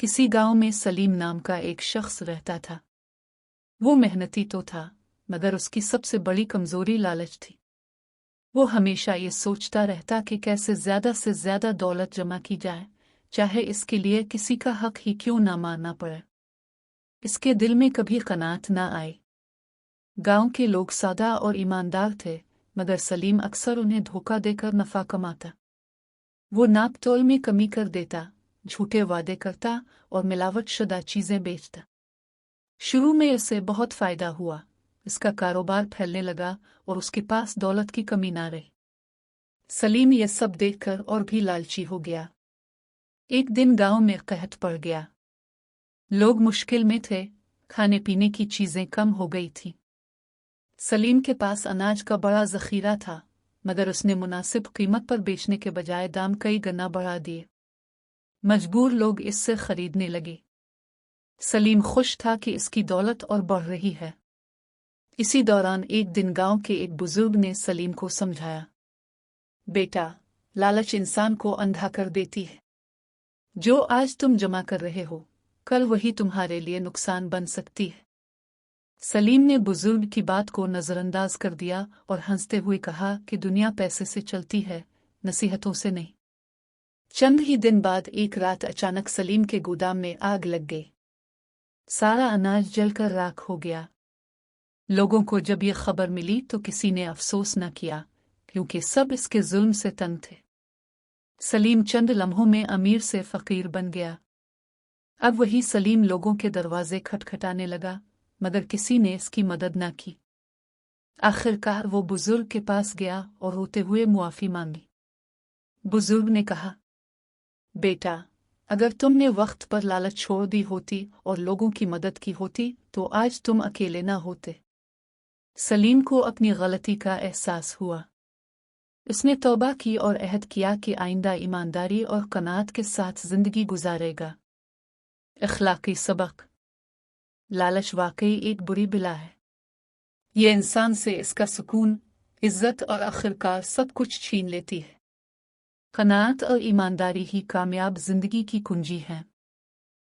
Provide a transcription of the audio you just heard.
किसी गांव में सलीम नाम का एक शख्स रहता था। वो मेहनती तो था, मगर उसकी सबसे बड़ी कमजोरी लालच थी। वो हमेशा ये सोचता रहता कि कैसे ज्यादा से ज्यादा दौलत जमा की जाए, चाहे इसके लिए किसी का हक ही क्यों ना मानना पड़े। इसके दिल में कभी कनात ना आई। गांव के लोग सादा और ईमानदार थे, मगर सलीम अक्सर उन्हें धोखा देकर नफा कमाता। वो नाप तोल में कमी कर देता, झूठे वादे करता और मिलावटशुदा चीजें बेचता। शुरू में इससे बहुत फायदा हुआ, इसका कारोबार फैलने लगा और उसके पास दौलत की कमी ना रही। सलीम ये सब देखकर और भी लालची हो गया। एक दिन गांव में कहत पड़ गया। लोग मुश्किल में थे, खाने पीने की चीजें कम हो गई थीं। सलीम के पास अनाज का बड़ा जखीरा था, मगर उसने मुनासिब कीमत पर बेचने के बजाय दाम कई गुना बढ़ा दिए। मजबूर लोग इससे खरीदने लगे। सलीम खुश था कि इसकी दौलत और बढ़ रही है। इसी दौरान एक दिन गांव के एक बुजुर्ग ने सलीम को समझाया, बेटा, लालच इंसान को अंधा कर देती है। जो आज तुम जमा कर रहे हो, कल वही तुम्हारे लिए नुकसान बन सकती है। सलीम ने बुजुर्ग की बात को नजरअंदाज कर दिया और हंसते हुए कहा कि दुनिया पैसे से चलती है, नसीहतों से नहीं। चंद ही दिन बाद एक रात अचानक सलीम के गोदाम में आग लग गई। सारा अनाज जलकर राख हो गया। लोगों को जब यह खबर मिली तो किसी ने अफसोस न किया, क्योंकि सब इसके जुल्म से तंग थे। सलीम चंद लम्हों में अमीर से फकीर बन गया। अब वही सलीम लोगों के दरवाजे खटखटाने लगा, मगर किसी ने इसकी मदद न की। आखिरकार वो बुजुर्ग के पास गया और रोते हुए मुआफी मांगी। बुजुर्ग ने कहा, बेटा, अगर तुमने वक्त पर लालच छोड़ दी होती और लोगों की मदद की होती तो आज तुम अकेले न होते। सलीम को अपनी गलती का एहसास हुआ। उसने तौबा की और अहद किया कि आइंदा ईमानदारी और कनात के साथ जिंदगी गुजारेगा। अखलाकी सबक। लालच वाकई एक बुरी बिला है। ये इंसान से इसका सुकून, इज्जत और आखिरकार सब कुछ छीन लेती है। कनात और ईमानदारी ही कामयाब जिंदगी की कुंजी है।